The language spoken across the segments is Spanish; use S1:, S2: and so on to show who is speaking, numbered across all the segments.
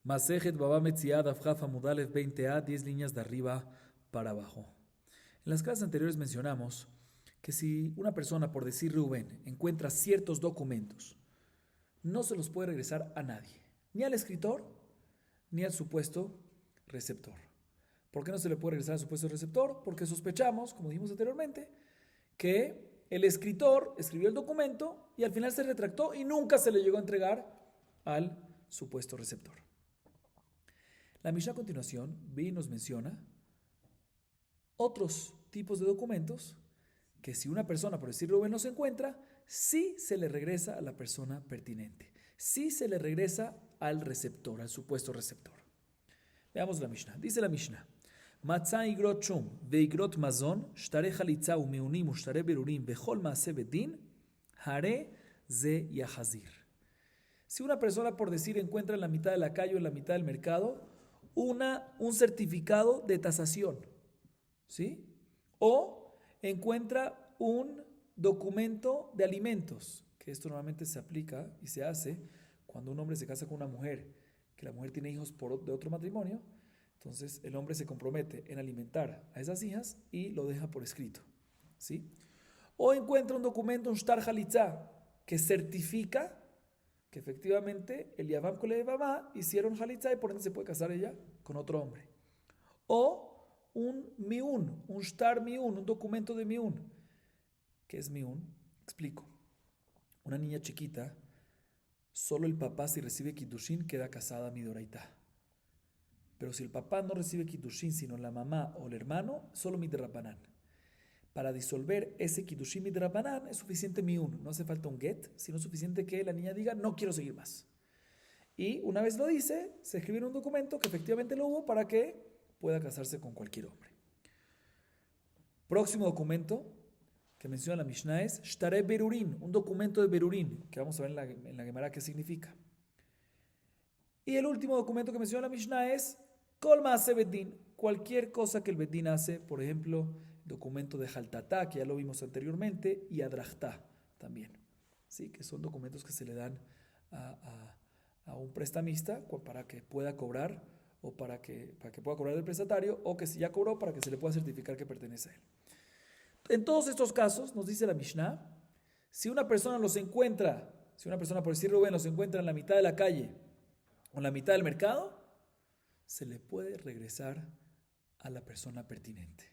S1: Masejet Baba Metziad Afjaf Amudalev 20a, 10 líneas de arriba para abajo. En las clases anteriores mencionamos que si una persona, por decir Rubén, encuentra ciertos documentos, no se los puede regresar a nadie, ni al escritor, ni al supuesto receptor. ¿Por qué no se le puede regresar al supuesto receptor? Porque sospechamos, como dijimos anteriormente, que el escritor escribió el documento y al final se retractó y nunca se le llegó a entregar al supuesto receptor. La Mishnah a continuación ve y nos menciona otros tipos de documentos que si una persona, por decir Rubén, no se encuentra, sí se le regresa a la persona pertinente, sí se le regresa al receptor, al supuesto receptor. Veamos la Mishnah. Dice la Mishnah: Matzah igrot shum veigrot mazon, shtare chalitza umeunim ushtare berurim bechol maase bedin, hare ze yahazir. Si una persona, por decir, encuentra en la mitad de la calle o en la mitad del mercado un certificado de tasación, ¿sí? O encuentra un documento de alimentos, que esto normalmente se aplica y se hace cuando un hombre se casa con una mujer, que la mujer tiene hijos de otro matrimonio, entonces el hombre se compromete en alimentar a esas hijas y lo deja por escrito, ¿sí? O encuentra un documento, un shtar halitzá, que certifica que efectivamente el Yavam con la mamá hicieron halitzá y por ende se puede casar ella con otro hombre. O un miun, un shtar miun, un documento de miun. ¿Qué es miun? Explico. Una niña chiquita, solo el papá si recibe kiddushin queda casada midoraita. Pero si el papá no recibe kiddushin, sino la mamá o el hermano, solo midrabanan. Para disolver ese kiddushin midrabanan es suficiente miun, no hace falta un get, sino suficiente que la niña diga no quiero seguir más. Y una vez lo dice, se escribe en un documento que efectivamente lo hubo para que pueda casarse con cualquier hombre. Próximo documento que menciona la Mishnah es Shtare Berurin, un documento de Berurin, que vamos a ver en la Gemara qué significa. Y el último documento que menciona la Mishnah es Kol Maase Bedin, cualquier cosa que el Bedin hace, por ejemplo, documento de Jaltatá, que ya lo vimos anteriormente, y Adrachtá también, ¿sí? Que son documentos que se le dan a un prestamista para que pueda cobrar o para que pueda cobrar el prestatario, o que si ya cobró para que se le pueda certificar que pertenece a él. En todos estos casos, nos dice la Mishnah, si una persona los encuentra, si una persona, por decir Rubén, los encuentra en la mitad de la calle o en la mitad del mercado, se le puede regresar a la persona pertinente.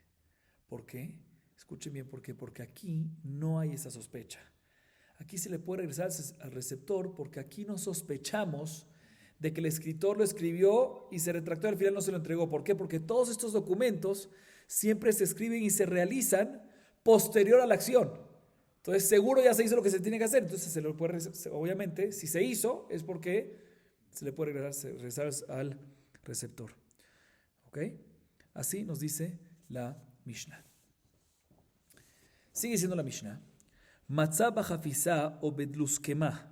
S1: ¿Por qué? Escuchen bien, ¿por qué? Porque aquí no hay esa sospecha. Aquí se le puede regresar al receptor porque aquí no sospechamos de que el escritor lo escribió y se retractó y al final no se lo entregó. ¿Por qué? Porque todos estos documentos siempre se escriben y se realizan posterior a la acción. Entonces seguro ya se hizo lo que se tiene que hacer. Entonces se le puede, obviamente, si se hizo es porque se le puede regresar al receptor. ¿Ok? Así nos dice la Mishnah. Sigue siendo la Mishnah. Matzah בחפיסה או בדלוסקמה,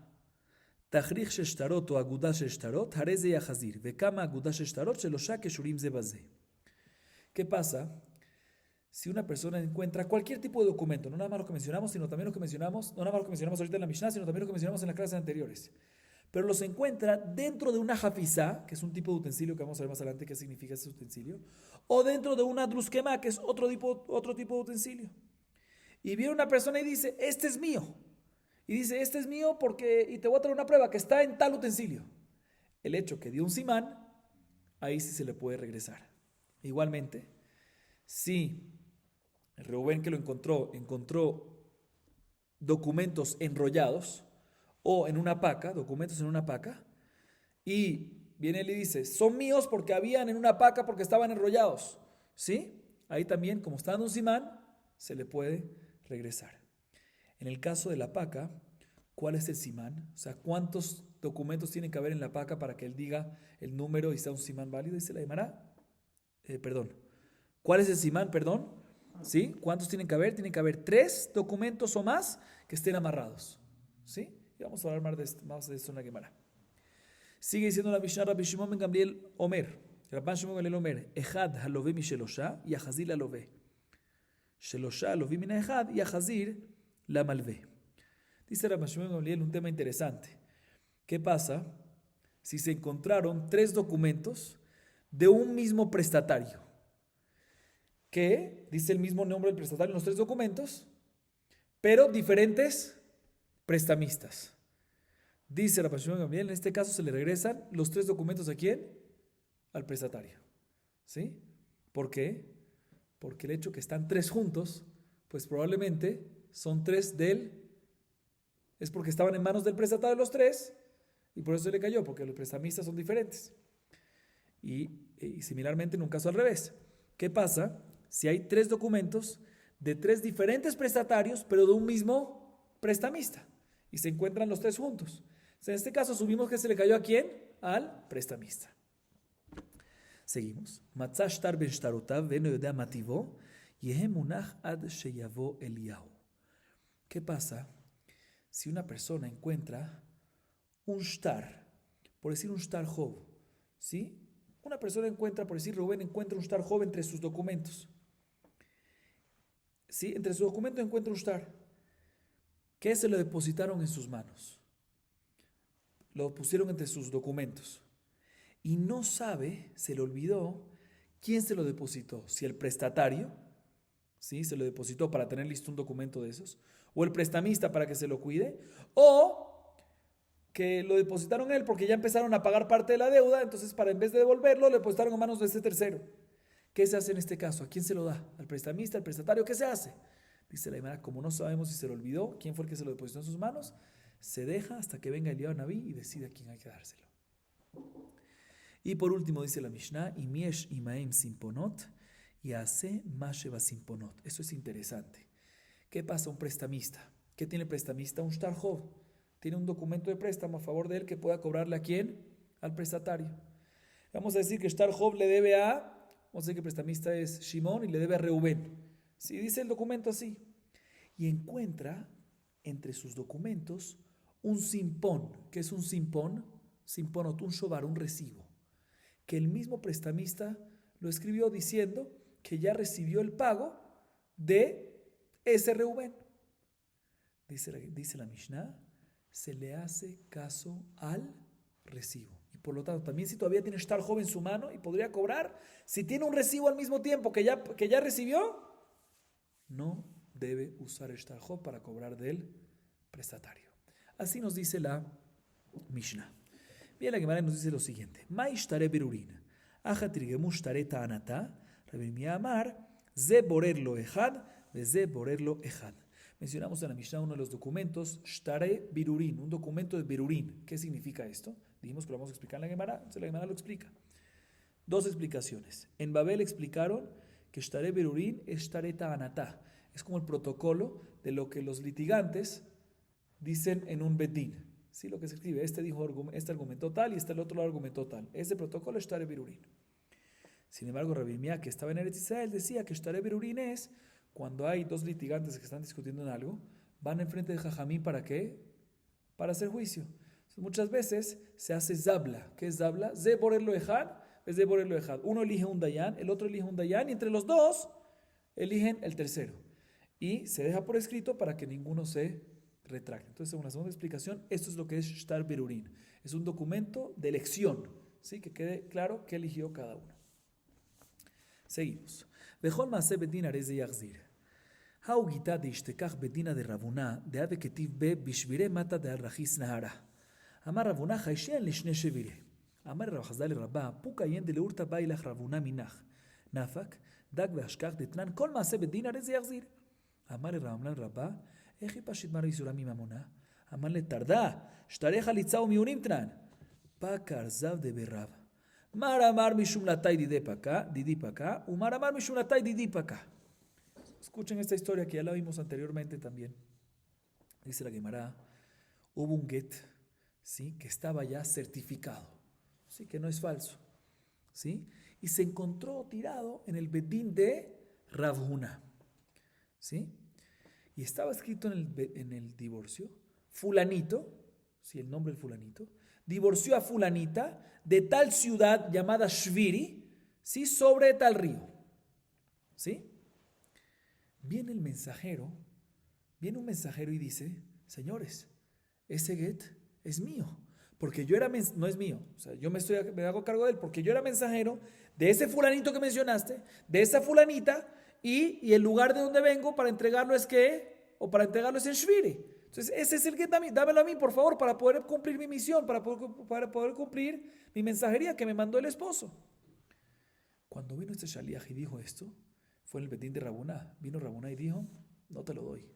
S1: תכריך של שטרות או אגודה של שטרות, הרי זה יחזיר, וכמה אגודה של שטרות שלושה קשורים זה בזה. ¿Qué pasa si una persona encuentra cualquier tipo de documento, no nada más lo que mencionamos, sino también lo que mencionamos, no nada más lo que mencionamos ahorita en la Mishnah, sino también lo que mencionamos en las clases anteriores, pero los encuentra dentro de una jafizá, que es un tipo de utensilio que vamos a ver más adelante qué significa ese utensilio, o dentro de una druskema, que es otro tipo de utensilio. Y viene una persona y dice, este es mío. Y dice, este es mío porque, y te voy a traer una prueba, que está en tal utensilio. El hecho que dio un simán, ahí sí se le puede regresar. Igualmente, si Rubén que lo encontró documentos enrollados o en una paca, documentos en una paca, y viene él y dice, son míos porque habían en una paca porque estaban enrollados. ¿Sí? Ahí también, como está dando un simán, se le puede regresar. En el caso de la paca, ¿cuál es el simán? O sea, ¿cuántos documentos tienen que haber en la paca para que él diga el número y sea un simán válido? Dice la Gemara. ¿Cuál es el simán? ¿Sí? ¿Cuántos tienen que haber? Tienen que haber 3 documentos o más que estén amarrados. ¿Sí? Y vamos a hablar más de esto en la Gemara. Sigue diciendo la Mishnah, Rabbi Shimon ben Gamliel Omer. Rabban Shimon ben Gamliel Omer. Echad halove mishelosha y achazil halove. Shelosha lo vi mina ejad y Ajazir la malvé. Dice Rabbi Shimon ben Gamliel un tema interesante. ¿Qué pasa si se encontraron 3 documentos de un mismo prestatario, que dice el mismo nombre del prestatario en los 3 documentos, pero diferentes prestamistas. Dice la Shimon Gamliel, en este caso se le regresan los 3 documentos ¿a quién? Al prestatario. ¿Sí? ¿Por qué? Porque el hecho que están 3 juntos, pues probablemente son 3 es porque estaban en manos del prestatario los 3 y por eso le cayó, porque los prestamistas son diferentes. Y similarmente en un caso al revés. ¿Qué pasa si hay 3 documentos de 3 diferentes prestatarios, pero de un mismo prestamista? Y se encuentran los 3 juntos. En este caso asumimos que se le cayó ¿a quién? Al prestamista. Seguimos. Matzah shtar ben shtarotav ve'eno yodea ma tivo, yehe munach ad sheyavo Eliyahu. ¿Qué pasa si una persona encuentra un shtar, por decir un shtar job? ¿Sí? Una persona encuentra, por decir Rubén encuentra un shtar job entre sus documentos. ¿Sí? Entre sus documentos encuentra un shtar. ¿Qué se lo depositaron en sus manos? Lo pusieron entre sus documentos. Y no sabe, se le olvidó, quién se lo depositó. Si el prestatario, ¿sí? Se lo depositó para tener listo un documento de esos, o el prestamista para que se lo cuide, o que lo depositaron él porque ya empezaron a pagar parte de la deuda, entonces para en vez de devolverlo, le depositaron en manos de ese tercero. ¿Qué se hace en este caso? ¿A quién se lo da? ¿Al prestamista, al prestatario? ¿Qué se hace? Dice la Gemara, como no sabemos si se lo olvidó, quién fue el que se lo depositó en sus manos, se deja hasta que venga Eliyahu Nabí y decida a quién hay que dárselo. Y por último dice la Mishnah, Imiesh imaem simponot y hace masheva simponot. Eso es interesante. ¿Qué pasa un prestamista? ¿Qué tiene el prestamista? Un shtar job. Tiene un documento de préstamo a favor de él que pueda cobrarle ¿a quién? Al prestatario. Vamos a decir que shtar job le debe vamos a decir que el prestamista es Shimón y le debe a Reubén. Sí, dice el documento así. Y encuentra entre sus documentos un simpón. ¿Qué es un simpón? Simponot, un shobar, un recibo, que el mismo prestamista lo escribió diciendo que ya recibió el pago de ese Reubén. Dice la Mishnah, se le hace caso al recibo. Y por lo tanto, también si todavía tiene shtar job en su mano y podría cobrar, si tiene un recibo al mismo tiempo que ya recibió, no debe usar el shtar job para cobrar del prestatario. Así nos dice la Mishnah. Bien, la Gemara nos dice lo siguiente. Ma ishtare berurin. Aja tirgemu ishtare ta'anata. Rabbi Meir amar, ze borer lo ejad, ze borer lo ejad. Mencionamos en la Mishnah uno de los documentos, ishtare berurin, un documento de berurin. ¿Qué significa esto? Dijimos que lo vamos a explicar en la Gemara, entonces la Gemara lo explica. 2 explicaciones. En Babel explicaron que ishtare berurin es ishtare ta'anata. Es como el protocolo de lo que los litigantes dicen en un bedín. Sí, lo que se escribe, este argumentó tal y el otro lo argumentó tal. Ese protocolo es Shtare Birurin. Sin embargo, Rabbi Meir, que estaba en Eretz Israel, decía que Shtare Birurin es cuando hay 2 litigantes que están discutiendo en algo, van enfrente de Jajamín ¿para qué? Para hacer juicio. Entonces, muchas veces se hace Zabla. ¿Qué es Zabla? Ze borer lo ejad, ze borer lo ejad. Uno elige un Dayan, el otro elige un Dayan y entre los 2 eligen el tercero. Y se deja por escrito para que ninguno se retracta. Entonces, según la segunda explicación, esto es lo que es Shtar Berurin. Es un documento de elección, ¿sí? Que quede claro qué eligió cada uno. Seguimos. Bechol maaseh bedin arei ze yachzir. Hau gita de ishtekach bedina de Ravuna de ave ketiv be bishvire mata de arrachis nahara. Amar Ravuna chayshian lishne shevire. Amar Rav Chazdal Rabba puka yen de leurta bailach Ravuna minach. Nafak dag veashkach de tnan kol maaseh bedin arei ze yachzir. Amar Ravamlan Rabba איך היא פשיט מר איסורה מממונה? אמר לתרדה, שתריך ליצה ומיונים תנן. פקר זב דברב. מר אמר משום נתי דידי פקה, ומר אמר משום נתי דידי פקה. Escuchen esta historia que ya la vimos anteriormente también. Dice la Gemara, hubo un get, ¿sí? Que estaba ya certificado, ¿sí? Que no es falso, ¿sí? Y se encontró tirado en el bedín de Rav Huna, ¿sí? Y estaba escrito en el divorcio, fulanito, sí, el nombre del fulanito, divorció a fulanita de tal ciudad llamada Shviri, ¿sí? Sobre tal río, ¿sí? Viene un mensajero y dice, señores, ese get es mío, porque yo era, no es mío, o sea, yo me hago cargo de él, porque yo era mensajero de ese fulanito que mencionaste, de esa fulanita, y el lugar de donde vengo para entregarlo es que, o para entregarlo es en Shviri. Entonces, ese es el que dámelo a mí, por favor, para poder cumplir mi misión, para poder cumplir mi mensajería que me mandó el esposo. Cuando vino este Shaliach y dijo esto, fue en el Betín de Rabuná. Vino Rabuná y dijo, no te lo doy,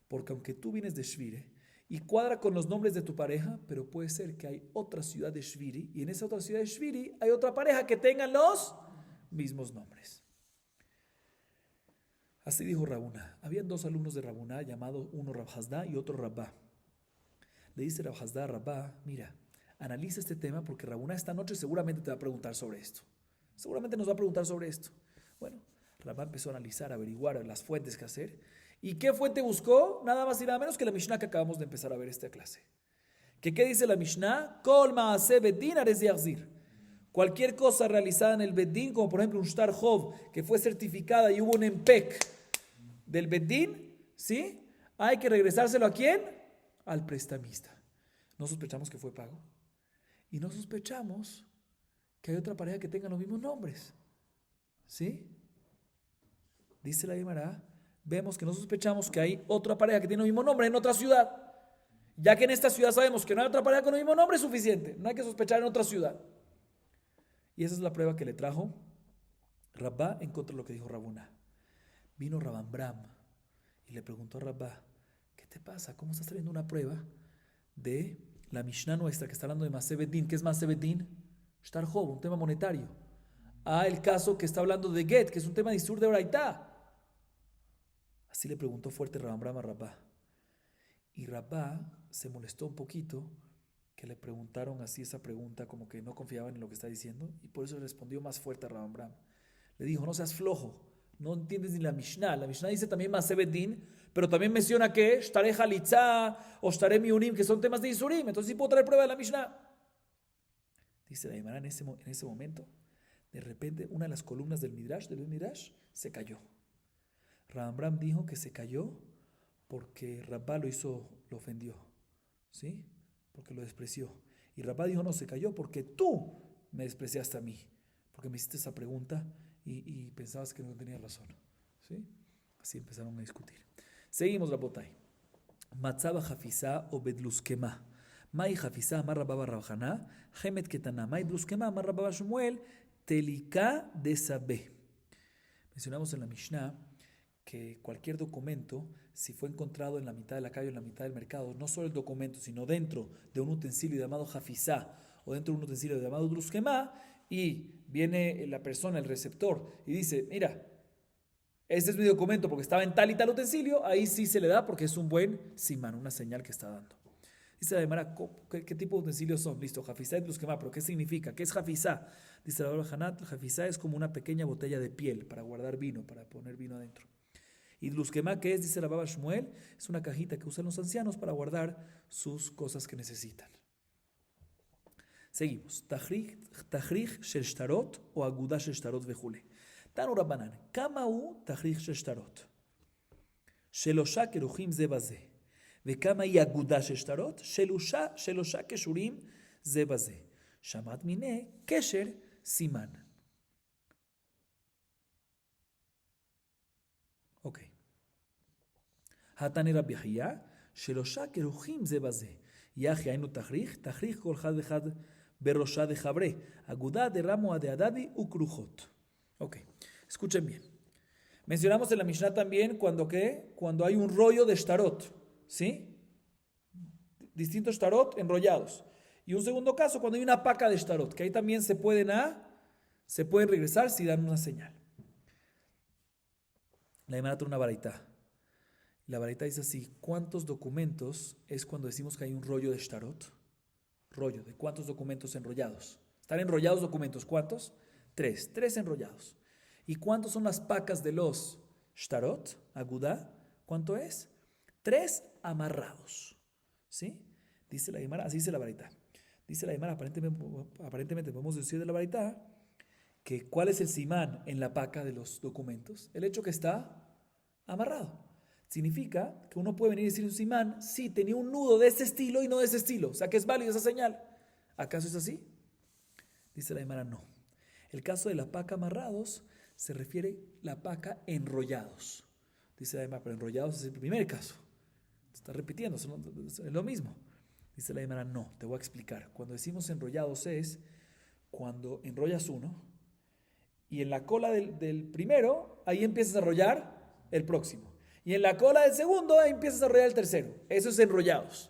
S1: porque aunque tú vienes de Shvire y cuadra con los nombres de tu pareja, pero puede ser que hay otra ciudad de Shviri y en esa otra ciudad de Shviri hay otra pareja que tengan los mismos nombres. Así dijo Rabuná. Habían dos alumnos de Rabuná llamados uno Rab Hasda y otro Rabá. Le dice Rab Hasda a Rabá, mira, analiza este tema porque Rabuná esta noche seguramente te va a preguntar sobre esto. Seguramente nos va a preguntar sobre esto. Bueno, Rabá empezó a analizar, a averiguar las fuentes que hacer. ¿Y qué fuente buscó? Nada más y nada menos que la Mishnah que acabamos de empezar a ver esta clase. ¿Qué dice la Mishnah? Kol ma'aseh bedin ares yachzir. Cualquier cosa realizada en el bedín, como por ejemplo un shtar hov, que fue certificada y hubo un empec del bedín, ¿sí? Hay que regresárselo ¿a quién? Al prestamista. No sospechamos que fue pago. Y no sospechamos que hay otra pareja que tenga los mismos nombres. ¿Sí? Dice la Gemara, vemos que no sospechamos que hay otra pareja que tiene el mismo nombre en otra ciudad. Ya que en esta ciudad sabemos que no hay otra pareja con el mismo nombre, es suficiente. No hay que sospechar en otra ciudad. Y esa es la prueba que le trajo Rabá en contra de lo que dijo Rabuná. Vino Rabambram y le preguntó a Rabá, ¿qué te pasa? ¿Cómo estás trayendo una prueba de la Mishnah nuestra que está hablando de Maseh Bedin? ¿Qué es Maseh Bedin? Shtar Hov, un tema monetario. El caso que está hablando de Get, que es un tema de Isur de Oraitá. Así le preguntó fuerte Rabambram a Rabá. Y Rabá se molestó un poquito que le preguntaron así esa pregunta, como que no confiaban en lo que está diciendo, y por eso le respondió más fuerte a Rabambram. Le dijo, no seas flojo, no entiendes ni la Mishnah. La Mishnah dice también Maseh Bedin, pero también menciona que Shtarei Halitzá o Shtarei Miunim, que son temas de Isurim. Entonces sí puedo traer prueba de la Mishnah. Dice la Gemara en ese momento, de repente una de las columnas del Midrash, se cayó. Rabambram dijo que se cayó porque Rabá lo ofendió, ¿sí? Porque lo despreció. Y Rabá dijo, no, se cayó porque tú me despreciaste a mí, porque me hiciste esa pregunta y pensabas que no tenía razón, ¿sí? Así empezaron a discutir. Seguimos, Rabotai. Matzaba Jafizá o Bedluskema. Mai Jafizá, Amar Rabba Barrabajana, Hemet Ketana, Mai Bluskema, Amar Rabba Shmuel, Telika de Sabé. Mencionamos en la Mishnah que cualquier documento, si fue encontrado en la mitad de la calle o en la mitad del mercado, no solo el documento, sino dentro de un utensilio llamado Jafizá o dentro de un utensilio llamado Druskema, y viene la persona, el receptor, y dice, mira, este es mi documento porque estaba en tal y tal utensilio, ahí sí se le da porque es un buen simán, una señal que está dando. Dice la Gemara, ¿qué tipo de utensilios son? Listo, Jafizá y Druskema, pero ¿qué significa? ¿Qué es Jafizá? Dice la Gemara Hanat, Jafizá es como una pequeña botella de piel para guardar vino, para poner vino adentro. Y Dluskema, ¿qué es? Dice la Baba Shmuel, es una cajita que usan los ancianos para guardar sus cosas que necesitan. Seguimos. Tajrich shel shtarot o aguda shel shtarot vejule. Tanu Rabbanan, Kamau tajrich shel shtarot. Shelosha keruchim ze baze. Vekama hi aguda shel shtarot. Shelosha keshurim ze baze. Shamat mine kesher siman. Ok. Hatani Rabbi Yahya, Shelosha keruchim ze baze. Yahi ainu tajrich kol had vechad berosha de jabre. Aguda de ramo de adadi ukrujot. Ok, escuchen bien. Mencionamos en la Mishnah también cuando hay un rollo de shtarot, ¿sí? Distintos shtarot enrollados. Y un segundo caso cuando hay una paca de shtarot, que ahí también se pueden regresar si dan una señal. La Gemara trae una baraita. La baraita dice así, ¿cuántos documentos es cuando decimos que hay un rollo de shtarot? Rollo, ¿de cuántos documentos enrollados? Están enrollados documentos, ¿cuántos? 3 enrollados. ¿Y cuántos son las pacas de los shtarot, agudá? ¿Cuánto es? 3 amarrados, ¿sí? Dice la Gemara, así dice la baraita. Dice la Gemara, aparentemente podemos decir de la baraita que ¿cuál es el simán en la paca de los documentos? El hecho que está amarrado. Significa que uno puede venir y decir un simán, sí, tenía un nudo de este estilo y no de ese estilo. O sea que es válido esa señal. ¿Acaso es así? Dice la Gemara, no. El caso de la paca amarrados se refiere a la paca enrollados. Dice la Gemara, pero enrollados es el primer caso. Se está repitiendo, es lo mismo. Dice la Gemara, no, te voy a explicar. Cuando decimos enrollados es cuando enrollas uno y en la cola del primero, ahí empiezas a enrollar el próximo. Y en la cola del segundo, ahí empiezas a enrollar el tercero. Eso es enrollados.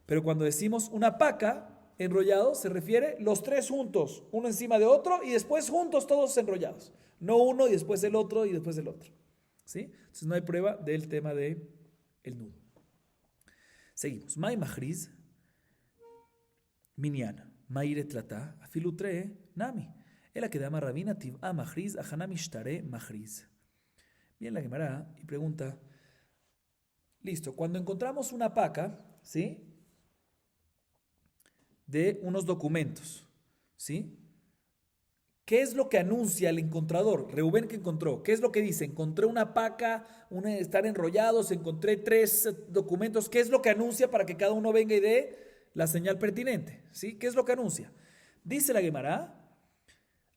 S1: Pero cuando decimos una paca, enrollado se refiere los tres juntos, uno encima de otro y después juntos todos enrollados. No uno y después el otro y después el otro. ¿Sí? Entonces no hay prueba del tema del nudo. Seguimos. Mai mahriz minyan. Mai retlata afilutre nami. Ela que dama rabina tiv a mahriz ajana mishtare mahriz. Bien la Gemara y pregunta, listo, cuando encontramos una paca, ¿sí?, de unos documentos, ¿sí?, ¿qué es lo que anuncia el encontrador? Reubén, que encontró, ¿qué es lo que dice? Encontré una paca, están enrollados, encontré 3 documentos, ¿qué es lo que anuncia para que cada uno venga y dé la señal pertinente? ¿Sí? ¿Qué es lo que anuncia? Dice la Gemara,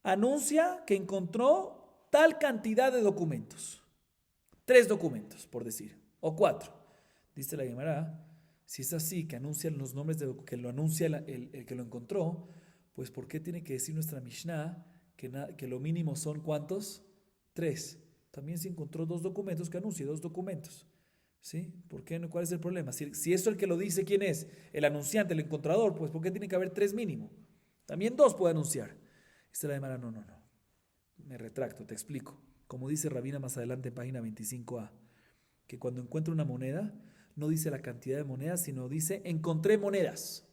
S1: anuncia que encontró tal cantidad de documentos. 3 documentos, por decir, o 4. Dice la Gemara, si es así, que anuncian los nombres de que lo anuncia el que lo encontró, pues ¿por qué tiene que decir nuestra Mishnah que lo mínimo son cuántos? 3. También se encontró 2 documentos que anuncia, 2 documentos. ¿Sí? ¿Por qué? ¿Cuál es el problema? Si eso el que lo dice, ¿quién es? El anunciante, el encontrador, pues ¿por qué tiene que haber 3 mínimo? También 2 puede anunciar. Dice la Gemara, no. Me retracto, te explico. Como dice Rabina más adelante en página 25a, que cuando encuentra una moneda, no dice la cantidad de monedas, sino dice, encontré monedas.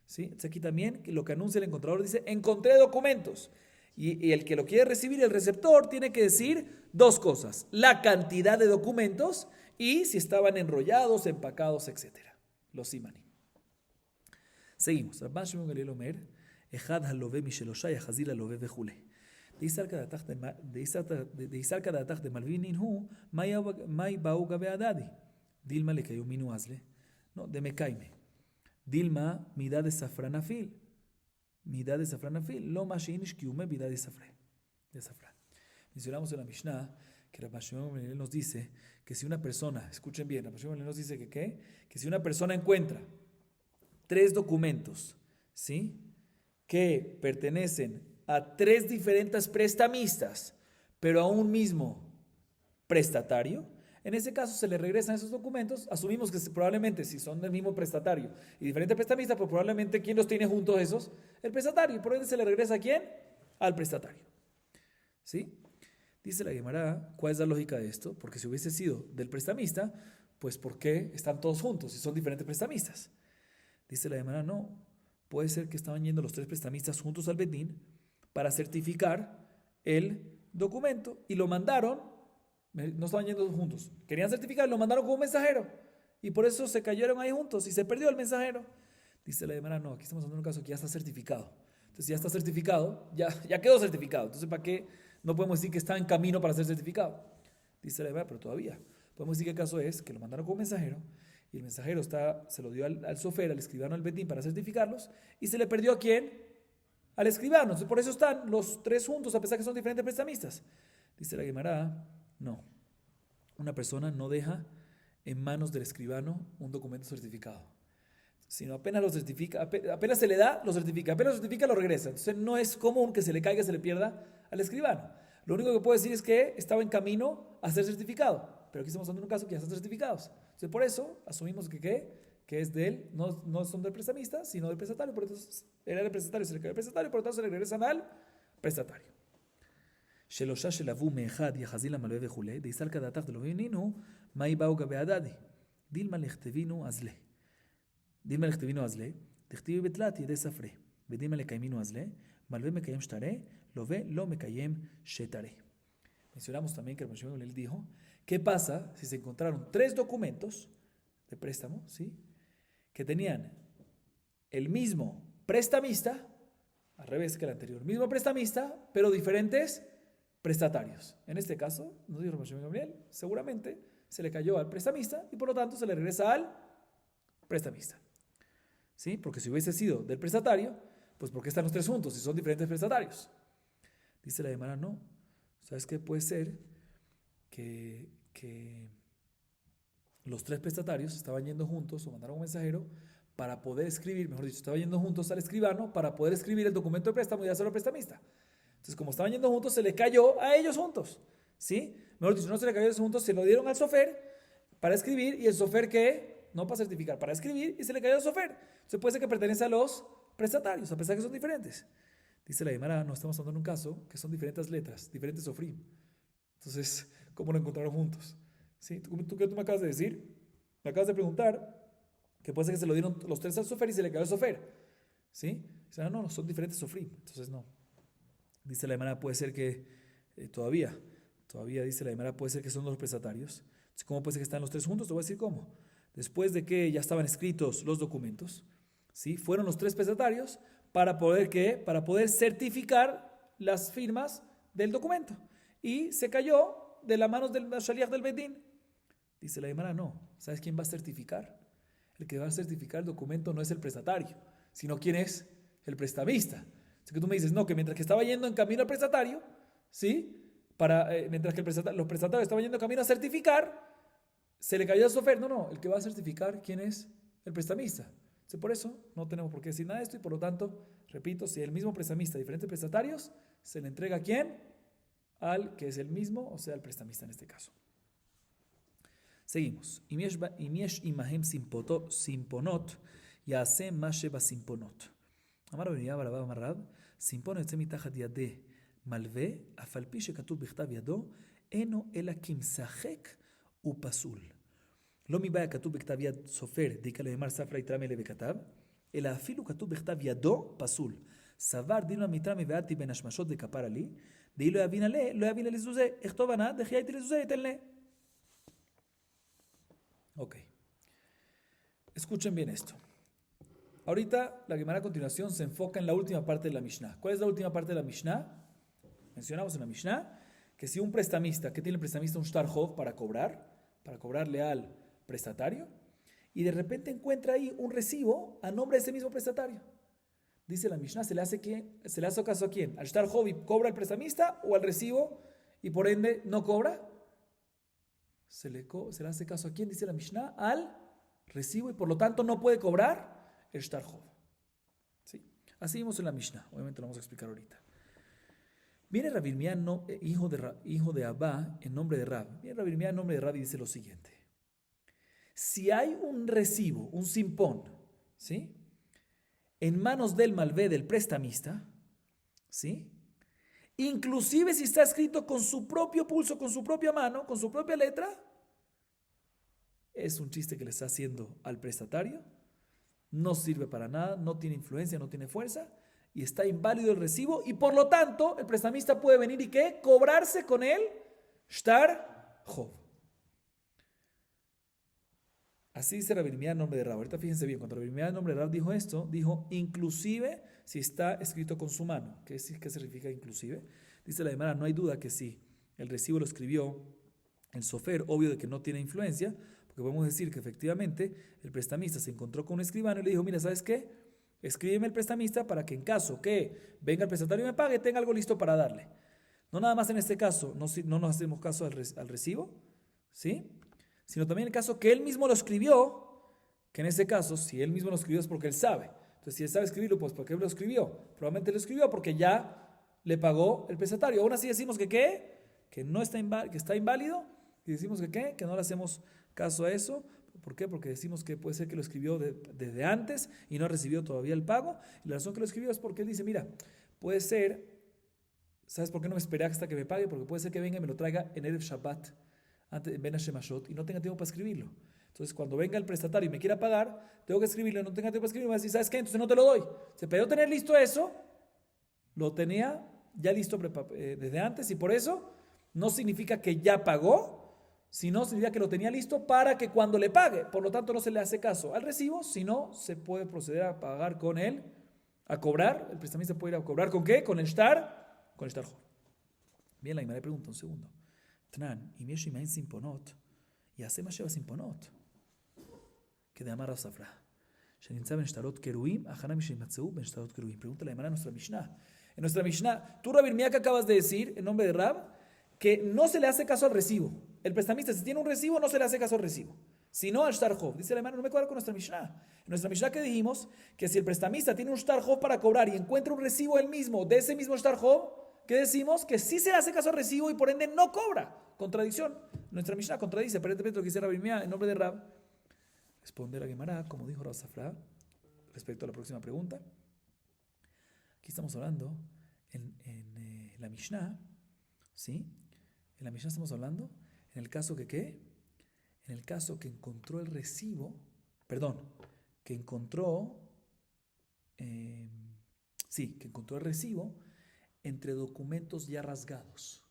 S1: ¿Sí? Entonces aquí también lo que anuncia el encontrador dice, encontré documentos. Y el que lo quiere recibir, el receptor, tiene que decir 2 cosas. La cantidad de documentos y si estaban enrollados, empacados, etc. Los simanim. Seguimos. Rabban Shimon Gamliel Omer, Echad halove mishelosha yachazil halove vechule. דאיסר כדעתך דמלווינין הוא, מאי באו גבי הדדי? דילמה לקייו מינו אזלה? No, דמקיימה. דילמה מידה דספרן אפיל. מידה דספרן אפיל. לא מה שאיניש קיומה מידה דספרן. Mencionamos en la Mishnah que Rabban Shimon Gamliel nos dice que si una persona, escuchen bien, Rabban Shimon Gamliel nos dice que si una persona encuentra 3 documentos, ¿sí?, que pertenecen a 3 diferentes prestamistas, pero a un mismo prestatario, en ese caso se le regresan esos documentos. Asumimos que probablemente si son del mismo prestatario y diferentes prestamistas, pues probablemente ¿quién los tiene juntos esos? El prestatario. Por ende se le regresa ¿a quién? Al prestatario. ¿Sí? Dice la Gemara, ¿cuál es la lógica de esto? Porque si hubiese sido del prestamista, pues ¿por qué están todos juntos si son diferentes prestamistas? Dice la Gemara, no, puede ser que estaban yendo los 3 prestamistas juntos al Bedín para certificar el documento y lo mandaron, no estaban yendo juntos, querían certificar, lo mandaron con un mensajero y por eso se cayeron ahí juntos y se perdió el mensajero. Dice la Gemara, no, aquí estamos hablando de un caso que ya está certificado. Entonces ya está certificado, ya quedó certificado. Entonces ¿para qué no podemos decir que está en camino para ser certificado? Dice la Gemara, pero todavía podemos decir que el caso es que lo mandaron con un mensajero y el mensajero se lo dio al sofer, al escribano, al Bedín para certificarlos y se le perdió ¿a quién? Al escribano. Entonces, por eso están los 3 juntos, a pesar que son diferentes prestamistas. Dice la Gemara, no. Una persona no deja en manos del escribano un documento certificado. Sino apenas lo certifica, apenas se le da, lo certifica. Apenas lo certifica, lo regresa. Entonces, no es común que se le caiga, se le pierda al escribano. Lo único que puedo decir es que estaba en camino a ser certificado. Pero aquí estamos hablando de un caso que ya están certificados. Entonces, por eso asumimos que es de él, no son del prestamista, sino del prestatario. Por entonces, era el prestatario, se le cae el prestatario, por lo tanto se le regresan al prestatario. שלושה שלבו מאחד יחזיל המלווה וכולי, דייסל כדעתך דלא הבינינו, מאי באו גבי הדדי? דילמה לכתבינו אזלה. דילמה לכתבינו אזלה, תכתיבי בתלת ידי ספרי, ודילמה לקיימינו אזלה, מלווה מקיים שטרה, לווה לא מקיים שטרה. Mencionamos también que el Rabban Shimon Gamliel dijo, ¿qué pasa si se encontraron 3 documentos de préstamo, ¿sí?, que tenían el mismo prestamista, al revés que el anterior, mismo prestamista, pero diferentes prestatarios? En este caso, nos dijo Rabban Shimon Gamliel, seguramente se le cayó al prestamista y por lo tanto se le regresa al prestamista. ¿Sí? Porque si hubiese sido del prestatario, Pues ¿por qué están los tres juntos si son diferentes prestatarios? Dice la Gemara, no. ¿Sabes qué? Puede ser que los tres prestatarios estaban yendo juntos o mandaron un mensajero para poder escribir, mejor dicho, estaban yendo juntos al escribano para poder escribir el documento de préstamo y hacerlo al prestamista. Entonces, como estaban yendo juntos, se le cayó a ellos juntos, ¿sí? Mejor dicho, no se le cayó a ellos juntos, se lo dieron al sofer para escribir y el sofer, ¿qué? No para certificar, para escribir y se le cayó al sofer. Entonces puede ser que pertenece a los prestatarios, a pesar que son diferentes. Dice la Gemara, no estamos hablando en un caso que son diferentes letras, diferentes sofrim. Entonces, ¿cómo lo encontraron juntos? ¿Sí? ¿Qué tú me acabas de decir? Me acabas de preguntar que puede ser que se lo dieron los tres al sofer y se le cayó al sofer. ¿Sí? Dice, no, son diferentes sofrim. Entonces, no. Dice la Gemara, puede ser que todavía dice la Gemara, puede ser que son los prestatarios. Entonces, ¿cómo puede ser que están los tres juntos? Te voy a decir cómo. Después de que ya estaban escritos los documentos, ¿sí? Fueron los tres prestatarios para poder, ¿qué? Para poder certificar las firmas del documento. Y se cayó de las manos del shaliach del Bedín. Dice la Gemara, no. ¿Sabes quién va a certificar? El que va a certificar el documento no es el prestatario, sino quién es el prestamista. Así que tú me dices, no, que mientras que estaba yendo en camino al prestatario, ¿sí? Mientras que los prestatarios estaban yendo en camino a certificar, se le cayó al sofer. No, el que va a certificar, ¿quién es? El prestamista. Entonces, por eso no tenemos por qué decir nada de esto y por lo tanto, repito, si el mismo prestamista, diferentes prestatarios, se le entrega a quién? Al que es el mismo, o sea, al prestamista en este caso. Seguimos. אם יש עמהם סימפונות, יעשה מה שבסימפונות. אמר רבי ירמיה בר אבא אמר רב, סימפון יוצא מתחת ידי מלווה, אף על פי שכתוב בכתב ידו, אינו אלא כמשחק ופסול. לא מבעיה כתוב בכתב יד סופר, דיקה לאמר ספרא יתרמי וכתב, אלא אפילו כתוב בכתב ידו פסול. סבר דילמה מתרמי ועדתי בין השמשות וכפרה לי, דאי לא יבין עליה, לא יבין לזוזה, אכתוב ענה, דחי הייתי לזוזה, יתן לה. Ok. Escuchen bien esto. Ahorita la Gemara a continuación se enfoca en la última parte de la Mishnah. ¿Cuál es la última parte de la Mishnah? Mencionamos en la Mishnah que si un prestamista, ¿qué tiene el prestamista? Un shtar-hov para cobrarle al prestatario, y de repente encuentra ahí un recibo a nombre de ese mismo prestatario. Dice la Mishnah, ¿se le hace caso a quién? ¿Al shtar-hov y cobra al prestamista o al recibo y por ende no cobra? Se le hace caso a quién, dice la Mishnah, al recibo y por lo tanto no puede cobrar el shtar-hov. ¿Sí? Así vimos en la Mishnah, obviamente lo vamos a explicar ahorita. Viene Rabbi Yirmiyah, hijo de Abba, en nombre de Rab. Viene Rabbi Yirmiyah en nombre de Rab y dice lo siguiente. Si hay un recibo, un simpón, ¿sí? En manos del malvé del prestamista, ¿sí? Inclusive si está escrito con su propio pulso, con su propia mano, con su propia letra, es un chiste que le está haciendo al prestatario, no sirve para nada, no tiene influencia, no tiene fuerza, y está inválido el recibo, y por lo tanto el prestamista puede venir y ¿qué? Cobrarse con el shtar-hov. Así dice Rabbi Yirmiyah en nombre de Rab. Ahorita fíjense bien, cuando Rabbi Yirmiyah en nombre de Rab dijo esto, dijo inclusive si está escrito con su mano. ¿Qué significa inclusive? Dice la Gemara, no hay duda que si el recibo lo escribió el sofer, obvio de que no tiene influencia, porque podemos decir que efectivamente el prestamista se encontró con un escribano y le dijo, mira, ¿sabes qué? Escríbeme el prestamista para que en caso que venga el prestatario y me pague, tenga algo listo para darle. No nada más en este caso, no nos hacemos caso al recibo, ¿sí? Sino también en el caso que él mismo lo escribió, que en ese caso, si él mismo lo escribió es porque él sabe. Entonces, si él sabe escribirlo, pues ¿por qué lo escribió? Probablemente lo escribió porque ya le pagó el prestatario. Aún así decimos que ¿qué? Que está inválido, y decimos que ¿qué? Que no le hacemos caso a eso. ¿Por qué? Porque decimos que puede ser que lo escribió desde antes y no recibió todavía el pago. Y la razón que lo escribió es porque él dice, mira, puede ser, ¿sabes por qué no me esperé hasta que me pague? Porque puede ser que venga y me lo traiga en Erev Shabbat, antes en Ben Hashemashot, y no tenga tiempo para escribirlo. Entonces, cuando venga el prestatario y me quiera pagar, tengo que escribirlo, no tenga tiempo para escribirlo, me va a decir, ¿sabes qué? Entonces no te lo doy. Se pidió tener listo eso, lo tenía ya listo desde antes, y por eso no significa que ya pagó, sino significa que lo tenía listo para que cuando le pague. Por lo tanto, no se le hace caso al recibo, sino se puede proceder a pagar con él, a cobrar. El prestamista puede ir a cobrar ¿con qué? Con el shtar-hov. Bien, la Gemara pregunta un segundo. Tnan, אם יש עמהם סימפונות, יעשה מה שבסימפונות. כדאמר רב ספרא, Pregunta la Gemara en nuestra Mishnah. En nuestra Mishnah, tú, Rabbi Irmía, que acabas de decir, en nombre de Rab, que no se le hace caso al recibo. El prestamista, si tiene un recibo, no se le hace caso al recibo, sino al Shtar Hov. Dice la Gemara, no me cuadra con nuestra Mishnah. En nuestra Mishnah que dijimos que si el prestamista tiene un Shtar Hov para cobrar y encuentra un recibo él mismo de ese mismo Shtar Hov, ¿qué decimos? Que sí se le hace caso al recibo y por ende no cobra. Contradicción. Nuestra Mishnah contradice aparentemente lo que dice Rabbi Irmía en nombre de Rab. Responde la Gemara, como dijo Rav Safra, respecto a la próxima pregunta. Aquí estamos hablando en la Mishnah, ¿sí? En la Mishnah estamos hablando en el caso que ¿qué? En el caso que encontró el recibo, que encontró el recibo entre documentos ya rasgados.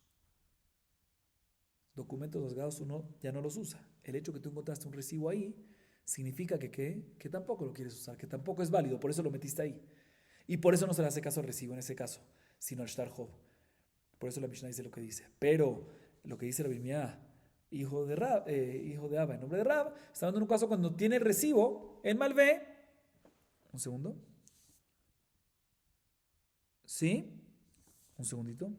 S1: Documentos rasgados uno ya no los usa. El hecho que tú encontraste un recibo ahí significa que tampoco lo quieres usar, que tampoco es válido, por eso lo metiste ahí. Y por eso no se le hace caso al recibo en ese caso, sino al Shtar Hov. Por eso la Mishnah dice lo que dice. Pero lo que dice Rabbi Irmía, hijo de Abba, en nombre de Rab, está hablando en un caso cuando tiene el recibo, el malvé. Un segundo. ¿Sí? Un segundito.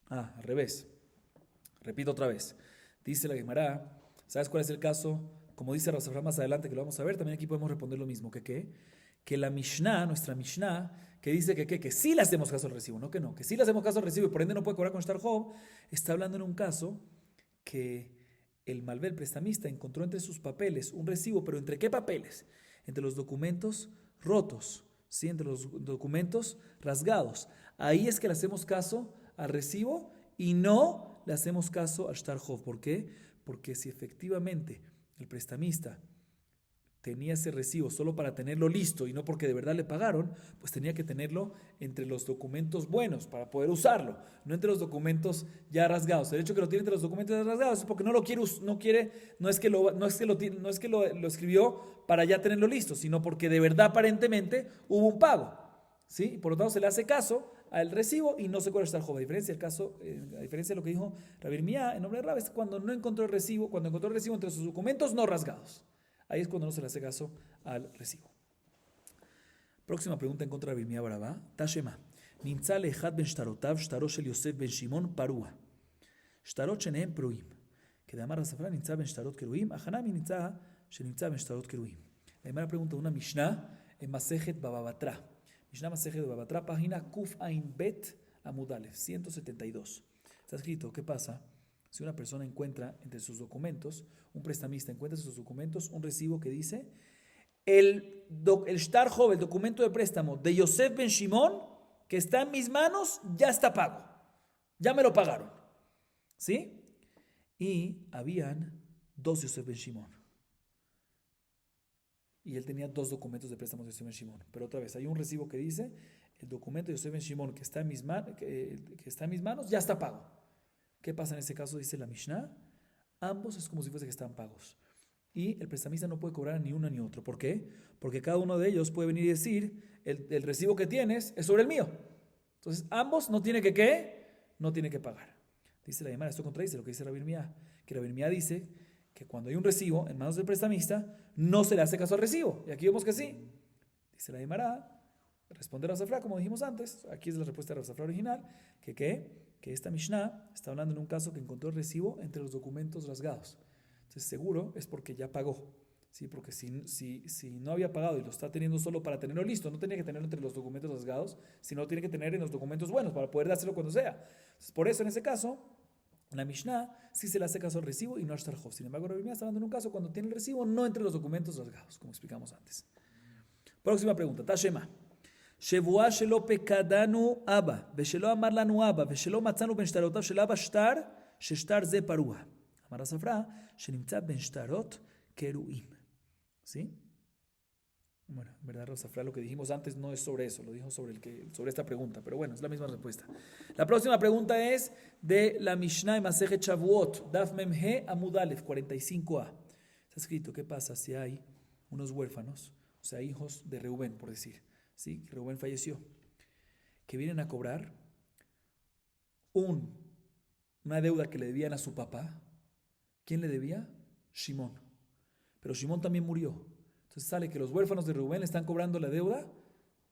S1: Al revés. Repito otra vez. Dice la Gemara, ¿sabes cuál es el caso? Como dice Rav Safra más adelante, que lo vamos a ver, también aquí podemos responder lo mismo. Que la Mishnah, nuestra Mishnah, que dice que sí le hacemos caso al recibo, no, que sí le hacemos caso al recibo y por ende no puede cobrar con Shtar Hov, está hablando en un caso que el malvé, el prestamista, encontró entre sus papeles un recibo, pero ¿entre qué papeles? Entre los documentos rotos, ¿sí? Entre los documentos rasgados. Ahí es que le hacemos caso al recibo y no le hacemos caso al Shtar Hov. ¿Por qué? Porque si efectivamente el prestamista tenía ese recibo solo para tenerlo listo y no porque de verdad le pagaron, pues tenía que tenerlo entre los documentos buenos para poder usarlo, no entre los documentos ya rasgados. El hecho que lo tiene entre los documentos ya rasgados es porque no lo quiere, no es que lo escribió para ya tenerlo listo, sino porque de verdad aparentemente hubo un pago, ¿sí? Y por lo tanto se le hace caso al recibo y no se cobra el Shtar Hov. A diferencia de lo que dijo Rabbi Irmía en nombre de Rab, es cuando encontró el recibo entre sus documentos no rasgados. Ahí es cuando no se le hace caso al recibo. Próxima pregunta en contra de Rabbi Irmía Barabá. Tashema. Nimtza le'echad ben shtarotav, shtaro shel Yosef ben Shimon parua. Shtarot shenehem pruim. Kedamar Rav Safra nimtza ben shtarot keruim, achanami nimtza shenimtza ben shtarot keruim. La primera pregunta de una Mishnah en Masejet Baba Batra. Mishnah Masejet Baba Batra, página Kuf Ain Bet Amud Alef, 172. Está escrito, ¿qué pasa si una persona encuentra entre sus documentos, un prestamista encuentra en sus documentos un recibo que dice el Shtar Hov, el documento de préstamo de Yosef ben Shimon, que está en mis manos, ya está pago, ya me lo pagaron, ¿sí? Y habían dos Yosef ben Shimon y él tenía dos documentos de préstamos de Yosef ben Shimon, pero otra vez hay un recibo que dice el documento de Yosef ben Shimon que está en mis manos ya está pago. ¿Qué pasa en ese caso? Dice la Mishnah, ambos es como si fuese que están pagos. Y el prestamista no puede cobrar ni uno ni otro. ¿Por qué? Porque cada uno de ellos puede venir y decir, el recibo que tienes es sobre el mío. Entonces, ambos no tienen que pagar. Dice la Gemara, esto contradice lo que dice Rabbi Irmía, que Rabbi Irmía dice que cuando hay un recibo en manos del prestamista, no se le hace caso al recibo. Y aquí vemos que sí. Dice la Gemara, responde Rav Safra, como dijimos antes, aquí es la respuesta de Rav Safra original, que esta Mishnah está hablando en un caso que encontró el recibo entre los documentos rasgados. Entonces seguro es porque ya pagó, ¿sí? Porque si no había pagado y lo está teniendo solo para tenerlo listo, no tenía que tenerlo entre los documentos rasgados, sino tiene que tener en los documentos buenos para poder dárselo cuando sea. Entonces, por eso en ese caso, en la Mishnah sí se le hace caso al recibo y no al Shtar Hov. Sin embargo, Rabbi Irmía está hablando en un caso cuando tiene el recibo no entre los documentos rasgados, como explicamos antes. Próxima pregunta, Tashema. שבועה שלא פקדנו אבא, ושלא אמר לנו אבא, ושלא מצאנו בין שטרותיו של אבא שטר, ששטר זה פרוע. אמר הספרה, שנמצא בין שטרות קרועים. ¿Sí? Bueno, en verdad, Rosafra, lo que dijimos antes no es sobre eso, lo dijo sobre esta pregunta, pero bueno, es la misma respuesta. La próxima pregunta es de la Mishnah en Masejet Shavuot, Daf Memhe Amud Alef, 45a. Está escrito, ¿qué pasa si hay unos huérfanos, o sea, hijos de Reubén, por decir? ¿Sí? Que Reubén falleció, que vienen a cobrar un una deuda que le debían a su papá. ¿Quién le debía? Shimón. Pero Shimón también murió. Entonces sale que los huérfanos de Rubén le están cobrando la deuda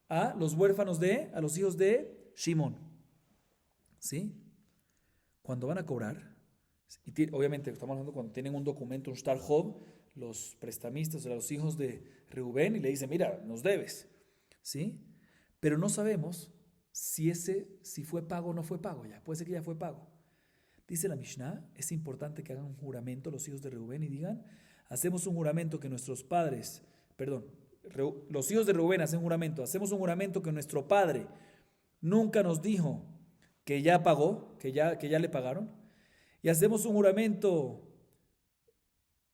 S1: a los a los hijos de Shimón. ¿Sí? Cuando van a cobrar, y obviamente estamos hablando cuando tienen un documento, un shtar job, los prestamistas, o sea, los hijos de Rubén, y le dicen, mira, nos debes. ¿Sí? Pero no sabemos si fue pago o no fue pago ya. Puede ser que ya fue pago. Dice la Mishnah, es importante que hagan un juramento los hijos de Rubén y digan, hacemos un juramento que nuestros padres, los hijos de Rubén hacen un juramento, hacemos un juramento que nuestro padre nunca nos dijo que ya pagó, que ya le pagaron, y hacemos un juramento,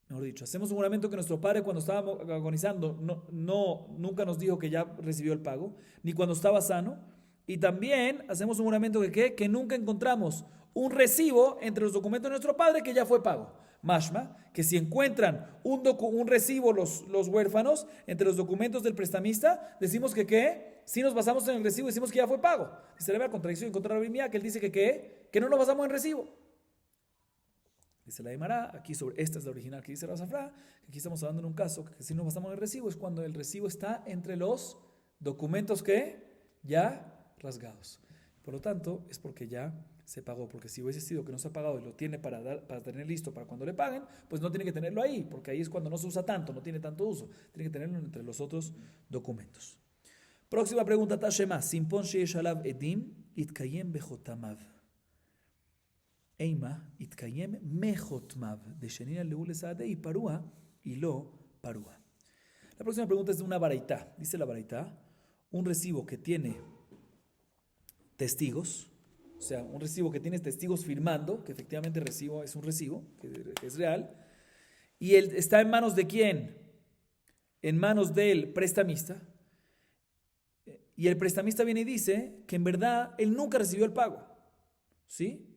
S1: mejor dicho, hacemos un juramento que nuestro padre cuando estaba agonizando nunca nos dijo que ya recibió el pago, ni cuando estaba sano, y también hacemos un juramento que nunca encontramos un recibo entre los documentos de nuestro padre que ya fue pago. Mashma, que si encuentran un recibo los huérfanos entre los documentos del prestamista, decimos que si nos basamos en el recibo, decimos que ya fue pago. Dice la contradicción contra la Biblia, que él dice que no nos basamos en recibo. Dice la Gemara, aquí sobre esta es la original que dice Razafra, que aquí estamos hablando en un caso que si nos basamos en el recibo es cuando el recibo está entre los documentos que ya rasgados. Por lo tanto, es porque ya se pagó, porque si hubiese sido que no se ha pagado y lo tiene para tener listo para cuando le paguen, pues no tiene que tenerlo ahí, porque ahí es cuando no se usa tanto, no tiene tanto uso, tiene que tenerlo entre los otros documentos. Próxima pregunta, Tashema, Simpon sheyesh alav edim, itkayem bechotamav. Eima, itkayem mechotmav, de shenina leule saadei parua y lo parua. La próxima pregunta es de una baraitá. Dice la baraitá, un recibo que tiene testigos, o sea, un recibo que tiene testigos firmando, que efectivamente el recibo es un recibo, que es real, y él está en manos de quién? En manos del prestamista, y el prestamista viene y dice que en verdad él nunca recibió el pago, ¿sí?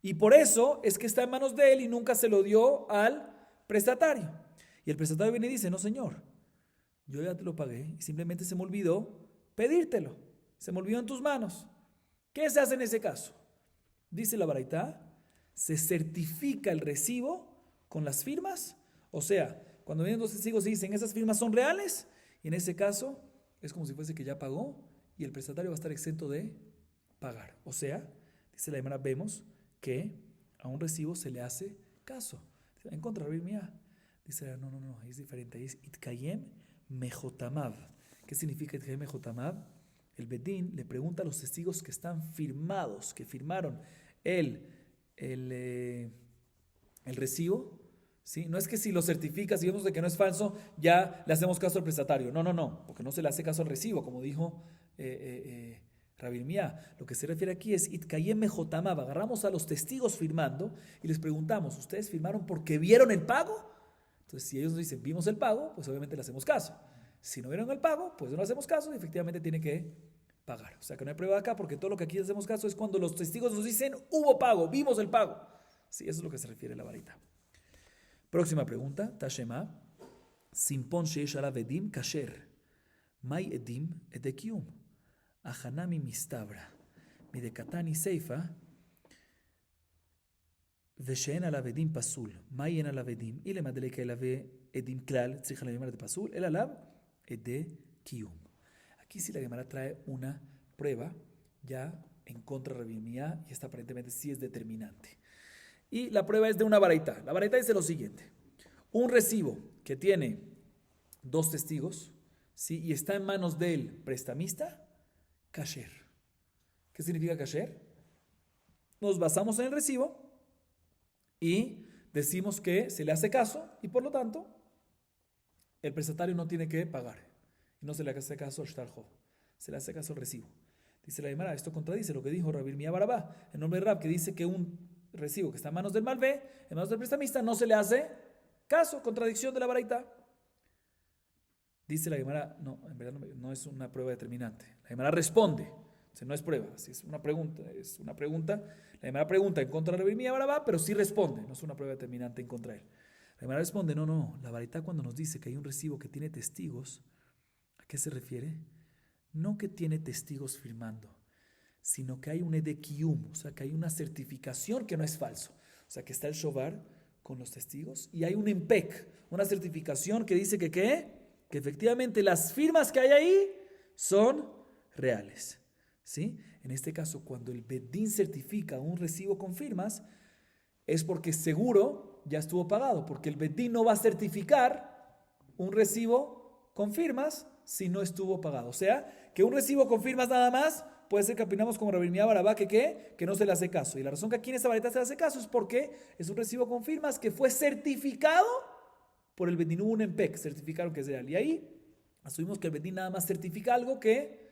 S1: Y por eso es que está en manos de él y nunca se lo dio al prestatario. Y el prestatario viene y dice, no señor, yo ya te lo pagué y simplemente se me olvidó pedírtelo, se me olvidó en tus manos. ¿Qué se hace en ese caso? Dice la baraitá, se certifica el recibo con las firmas, o sea, cuando vienen dos testigos y dicen esas firmas son reales, y en ese caso es como si fuese que ya pagó y el prestatario va a estar exento de pagar. O sea, dice la Gemara, vemos que a un recibo se le hace caso. En contra de la Biblia, dice, no, es diferente, es itkayem mejotamav. ¿Qué significa itkayem mejotamav? El Bedín le pregunta a los testigos que están firmados, que firmaron el recibo, ¿sí? No es que si lo certifica, si vemos de que no es falso, ya le hacemos caso al prestatario. No, porque no se le hace caso al recibo, como dijo Rabbi Mía. Lo que se refiere aquí es Itkayem Mejotamav. Agarramos a los testigos firmando y les preguntamos, ¿ustedes firmaron porque vieron el pago? Entonces, si ellos nos dicen, vimos el pago, pues obviamente le hacemos caso. Si no vieron el pago, pues no hacemos caso y efectivamente tiene que pagar. O sea que no hay prueba acá porque todo lo que aquí hacemos caso es cuando los testigos nos dicen hubo pago, vimos el pago. Sí, eso es lo que se refiere a la varita. Próxima pregunta, Tashema. Simpon sheyesh alav edim kasher. Mai edim edekium. Ahanami mistabra. Midekatani seifa. ושאין עליו עדים פסול. מה אין עליו עדים? אילמה דליקה אליו עדים כלל, צריכה להיאמר de פסול, אלא עליו עדי קיום. Aquí sí la Gemara trae una prueba ya en contra de Rabbi Mía y esta aparentemente sí es determinante. Y la prueba es de una baraitá. La baraitá dice lo siguiente. Un recibo que tiene dos testigos, ¿sí? Y está en manos del prestamista, kasher. ¿Qué significa kasher? Nos basamos en el recibo y decimos que se le hace caso y por lo tanto el prestatario no tiene que pagar. Y no se le hace caso al shtar job, se le hace caso al recibo. Dice la Gemara, esto contradice lo que dijo Rabbi Mía Barabá, en nombre de Rab, que dice que un recibo que está en manos del malvé, en manos del prestamista, no se le hace caso, contradicción de la baraitá. Dice la Gemara, no, en verdad no es una prueba determinante. La Gemara responde. O sea, no es prueba, si es una pregunta. La Gemara pregunta en contra de Rabbi Mía Barabá, pero sí responde, no es una prueba determinante en contra de él. La Gemara responde, no, la baraitá cuando nos dice que hay un recibo que tiene testigos, ¿a qué se refiere? No que tiene testigos firmando, sino que hay un edekiyum, o sea, que hay una certificación que no es falso. O sea, que está el shovar con los testigos y hay un empek, una certificación que dice que ¿qué? Que efectivamente las firmas que hay ahí son reales. ¿Sí? En este caso, cuando el Bedín certifica un recibo con firmas, es porque seguro ya estuvo pagado, porque el Bedín no va a certificar un recibo con firmas si no estuvo pagado. O sea, que un recibo con firmas nada más puede ser que opinamos como Rabbi Meir Barabá que ¿qué? Que no se le hace caso. Y la razón que aquí en esta varita se le hace caso es porque es un recibo con firmas que fue certificado por el Bedín. Hubo un empec, certificaron que es real. Y ahí asumimos que el Bedín nada más certifica algo que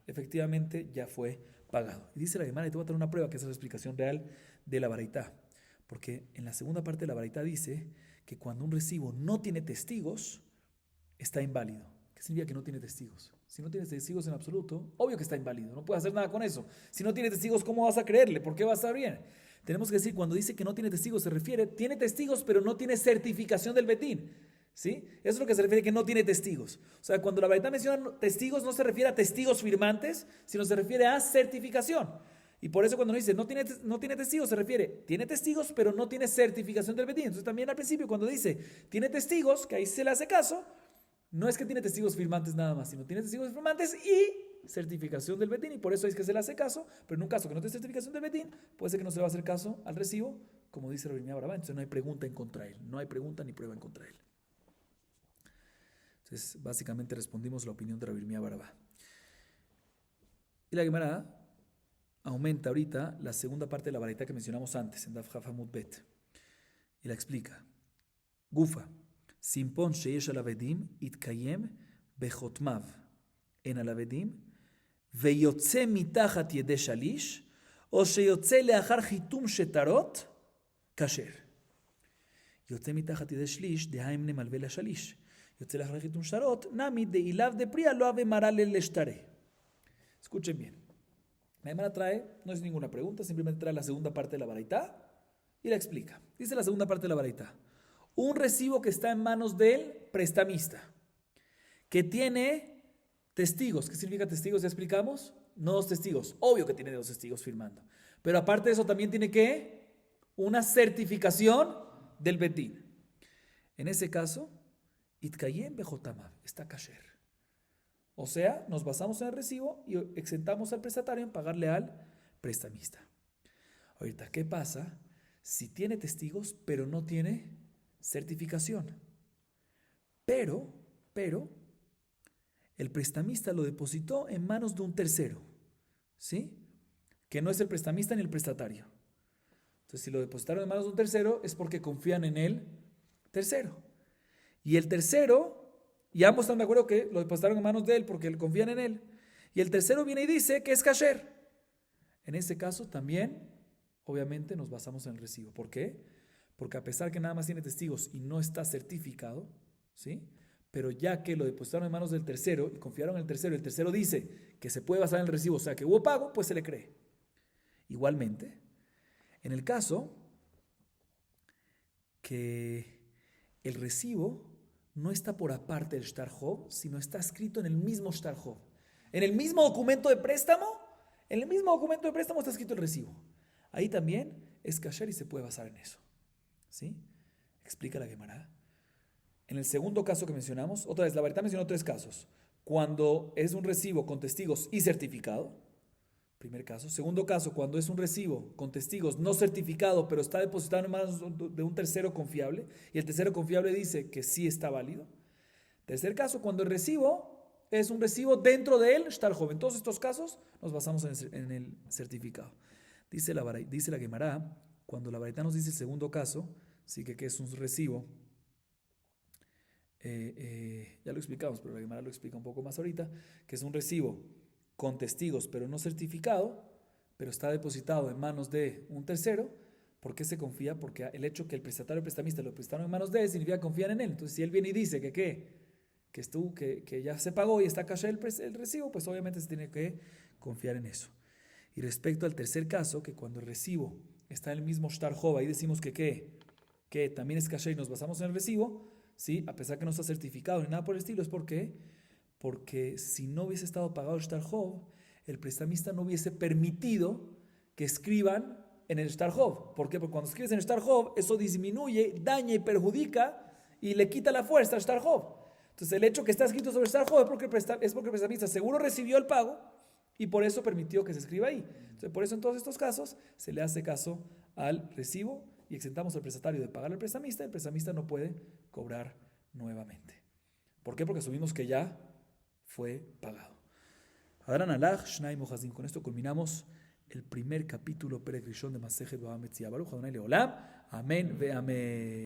S1: efectivamente ya fue pagado. Y dice la Gemara, y te voy a traer una prueba que es la explicación real de la varita. Porque en la segunda parte de la varita dice que cuando un recibo no tiene testigos, está inválido. ¿Qué significa que no tiene testigos? Si no tiene testigos en absoluto, obvio que está inválido, no puede hacer nada con eso. Si no tiene testigos, ¿cómo vas a creerle? ¿Por qué va a estar bien? Tenemos que decir, cuando dice que no tiene testigos, se refiere, tiene testigos, pero no tiene certificación del Betín. ¿Sí? Eso es lo que se refiere que no tiene testigos. O sea, cuando la verdad menciona testigos, no se refiere a testigos firmantes, sino se refiere a certificación. Y por eso cuando nos dice no tiene testigos, se refiere, tiene testigos, pero no tiene certificación del Betín. Entonces también al principio cuando dice, tiene testigos, que ahí se le hace caso, no es que tiene testigos firmantes nada más, sino tiene testigos firmantes y certificación del Betín. Y por eso es que se le hace caso, pero en un caso que no tiene certificación del Betín, puede ser que no se le va a hacer caso al recibo, como dice Rabbi Meir Barabá. Entonces no hay pregunta en contra de él, no hay pregunta ni prueba en contra de él. Entonces, básicamente respondimos la opinión de Rabbi Meir Barabá. Y la Gemara aumenta ahorita la segunda parte de la baraita que mencionamos antes, en Daf Hafamut Bet. Y la explica. Gufa. Simpon sheyesh alavedim itkayem bechotmav. En alavedim veyotze mitachat yede shalish o sheyotze leachar chitum shetarot kasher. יוצא מתחת ידי שליש, דהיים נמלווה לשליש. יוצא לאחר חיתום שטרות, נמי דאיליו דפריה לא אבה מרה לשטרה. Escuchen bien. La Gemara trae, no es ninguna pregunta, simplemente trae la segunda parte de la baraita y la explica. Dice la segunda parte de la baraita. Un recibo que está en manos del prestamista, que tiene testigos. ¿Qué significa testigos? ¿Ya explicamos? No dos testigos. Obvio que tiene dos testigos firmando. Pero aparte de eso también tiene que una certificación del Betín. En ese caso, Itkayem Bejotamav, está kasher. O sea, nos basamos en el recibo y exentamos al prestatario en pagarle al prestamista. Ahorita, ¿qué pasa si tiene testigos pero no tiene certificación? Pero, el prestamista lo depositó en manos de un tercero, ¿sí? Que no es el prestamista ni el prestatario. Entonces, si lo depositaron en manos de un tercero, es porque confían en el tercero. Y el tercero, y ambos están de acuerdo que lo depositaron en manos de él porque confían en él. Y el tercero viene y dice que es kasher. En ese caso, también, obviamente, nos basamos en el recibo. ¿Por qué? Porque a pesar que nada más tiene testigos y no está certificado, ¿sí? Pero ya que lo depositaron en manos del tercero y confiaron en el tercero dice que se puede basar en el recibo, o sea, que hubo pago, pues se le cree. Igualmente, en el caso que el recibo no está por aparte del Shtar Hov, sino está escrito en el mismo Shtar Hov. En el mismo documento de préstamo, está escrito el recibo. Ahí también es kasher y se puede basar en eso. ¿Sí? Explica la Gemara. En el segundo caso que mencionamos, otra vez, la Baraita mencionó tres casos. Cuando es un recibo con testigos y certificado, primer caso. Segundo caso, cuando es un recibo con testigos no certificado, pero está depositado en manos de un tercero confiable, y el tercero confiable dice que sí está válido. Tercer caso, cuando el recibo es un recibo dentro de él, Shtar Hov. En todos estos casos nos basamos en el certificado. Dice la Gemara, cuando la Baraita nos dice el segundo caso, sí que es un recibo, ya lo explicamos, pero la Gemara lo explica un poco más ahorita, que es un recibo con testigos, pero no certificado, pero está depositado en manos de un tercero. ¿Por qué se confía? Porque el hecho que el prestatario y el prestamista lo prestaron en manos de él significa confiar en él. Entonces, si él viene y dice que ya se pagó y está kasher el recibo, pues obviamente se tiene que confiar en eso. Y respecto al tercer caso, que cuando el recibo está en el mismo Shtar Hov, ahí decimos que también es kasher y nos basamos en el recibo, ¿sí? A pesar que no está certificado ni nada por el estilo, es porque si no hubiese estado pagado el Shtar Hov, el prestamista no hubiese permitido que escriban en el Shtar Hov. ¿Por qué? Porque cuando escribes en el Shtar Hov, eso disminuye, daña y perjudica y le quita la fuerza al Shtar Hov. Entonces, el hecho que está escrito sobre el Shtar Hov es porque el prestamista seguro recibió el pago y por eso permitió que se escriba ahí. Entonces, por eso en todos estos casos se le hace caso al recibo y exentamos al prestatario de pagar al prestamista. El prestamista no puede cobrar nuevamente. ¿Por qué? Porque asumimos que ya fue pagado. Adran alach, shnai mohazim. Con esto culminamos el primer capítulo Perek Rishon de Masejet Bava Metzia. Baruch Adonai Leolam. Amén ve amén.